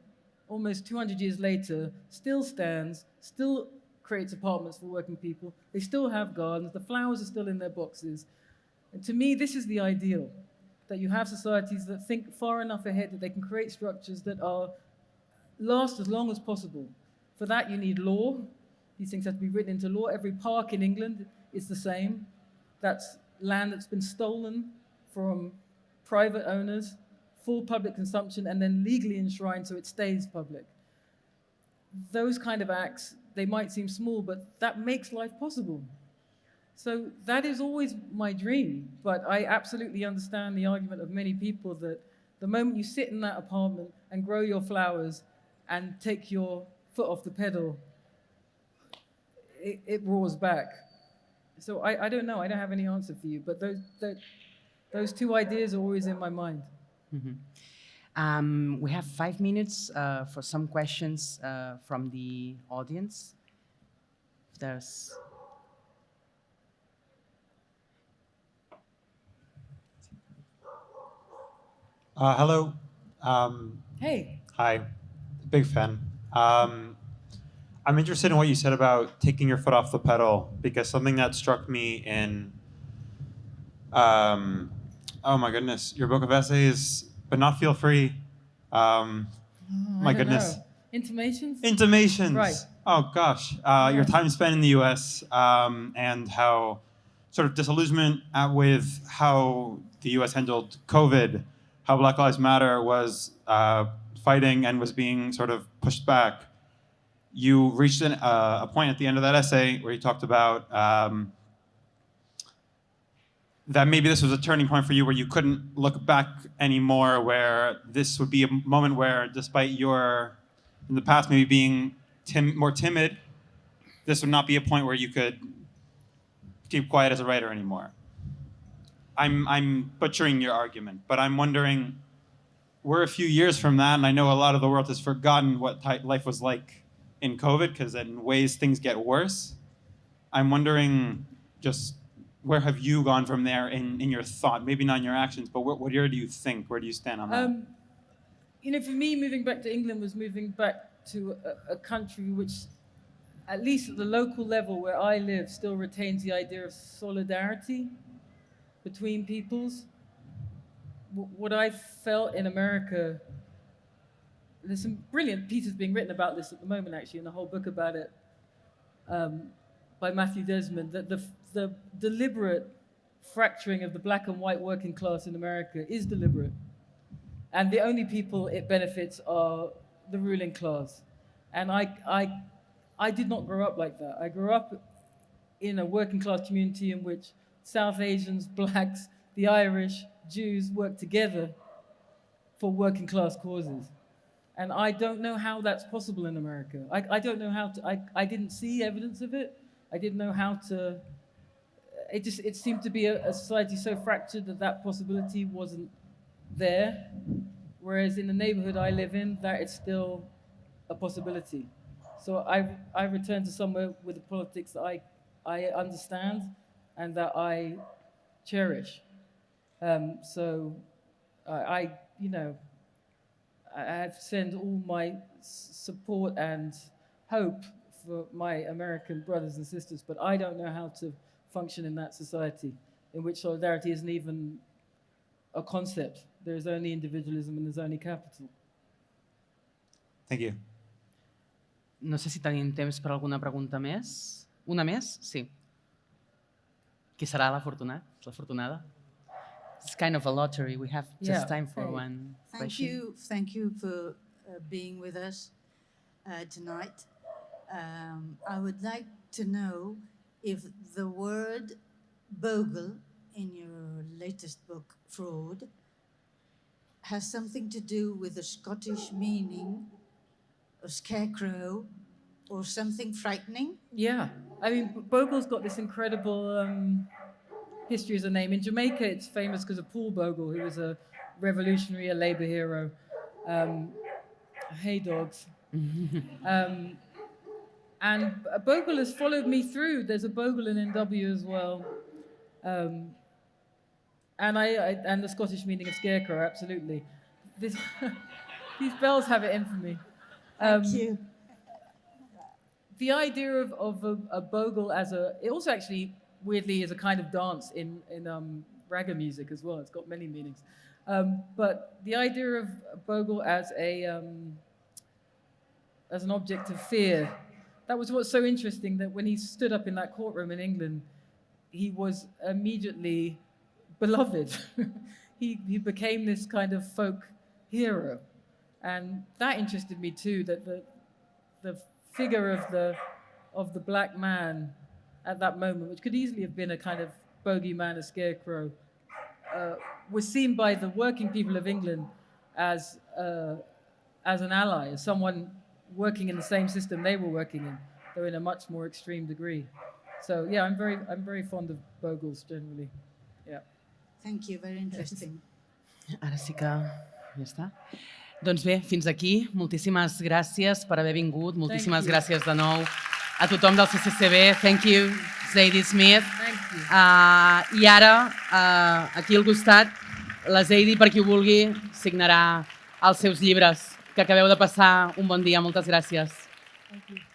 almost 200 years later, still stands, still creates apartments for working people. They still have gardens. The flowers are still in their boxes. And to me, this is the ideal, that you have societies that think far enough ahead that they can create structures that last as long as possible. For that, you need law. These things have to be written into law. Every park in England is the same. That's land that's been stolen from private owners for public consumption and then legally enshrined so it stays public. Those kind of acts, they might seem small, but that makes life possible. So that is always my dream, but I absolutely understand the argument of many people that the moment you sit in that apartment and grow your flowers and take your foot off the pedal, it roars back. So I don't know, I don't have any answer for you, but those two ideas are always in my mind. We have 5 minutes for some questions from the audience. If there's... Hello. Hey. Hi. Big fan. I'm interested in what you said about taking your foot off the pedal, because something that struck me in, oh my goodness, your book of essays, But Not Feel Free. My goodness. Intimations? Intimations. Right. Oh gosh. Your time spent in the US and how sort of disillusionment with how the US handled COVID, how Black Lives Matter was fighting and was being sort of pushed back. You reached a point at the end of that essay where you talked about that maybe this was a turning point for you where you couldn't look back anymore, where this would be a moment where, despite your, in the past, maybe being more timid, this would not be a point where you could keep quiet as a writer anymore. I'm butchering your argument, but I'm wondering, we're a few years from that, and I know a lot of the world has forgotten what life was like in COVID, because in ways things get worse. I'm wondering, just where have you gone from there in your thought? Maybe not in your actions, but where do you think? Where do you stand on that? You know, for me, moving back to England was moving back to a country which, at least at the local level where I live, still retains the idea of solidarity between peoples. What I felt in America, there's some brilliant pieces being written about this at the moment, actually, and a whole book about it by Matthew Desmond, that the deliberate fracturing of the black and white working class in America is deliberate. And the only people it benefits are the ruling class. And I did not grow up like that. I grew up in a working class community in which South Asians, blacks, the Irish, Jews work together for working class causes. And I don't know how that's possible in America. I don't know how to, I didn't see evidence of it. I didn't know how to, it seemed to be a society so fractured that possibility wasn't there. Whereas in the neighborhood I live in, that is still a possibility. So I returned to somewhere with the politics that I understand and that I cherish. So I send all my support and hope for my American brothers and sisters, but I don't know how to function in that society in which solidarity isn't even a concept. There's only individualism and there's only capital. Thank you. No sé si tenim temps per alguna pregunta més. Una més? Sí. Qui serà l'afortunat? L'afortunada? It's kind of a lottery. We have just time for one question. Thank you for being with us tonight. I would like to know if the word bogle in your latest book, Fraud, has something to do with the Scottish meaning of scarecrow or something frightening? Yeah. I mean, Bogle's got this incredible history as a name. In Jamaica, it's famous because of Paul Bogle, who was a revolutionary, a labor hero. Hey, dogs. And Bogle has followed me through. There's a Bogle in NW as well. And the Scottish meaning of scarecrow, absolutely. These bells have it in for me. Thank you. The idea of a bogle as it also actually weirdly is a kind of dance in ragga music as well. It's got many meanings. But the idea of a bogle as an object of fear, that was what's so interesting, that when he stood up in that courtroom in England, he was immediately beloved. He became this kind of folk hero. And that interested me too, that the figure of the black man at that moment, which could easily have been a kind of bogeyman, a scarecrow, was seen by the working people of England as an ally, as someone working in the same system they were working in, though in a much more extreme degree. So yeah, I'm very fond of bogles generally. Yeah. Thank you, very interesting. Ara sí que ja està. Doncs bé, fins aquí. Moltíssimes gràcies per haver vingut. Moltíssimes gràcies de nou a tothom del CCCB. Thank you, Zadie Smith. Thank you. I ara, aquí al costat, la Zadie, per qui ho vulgui, signarà els seus llibres, que acabeu de passar un bon dia. Moltes gràcies. Thank you.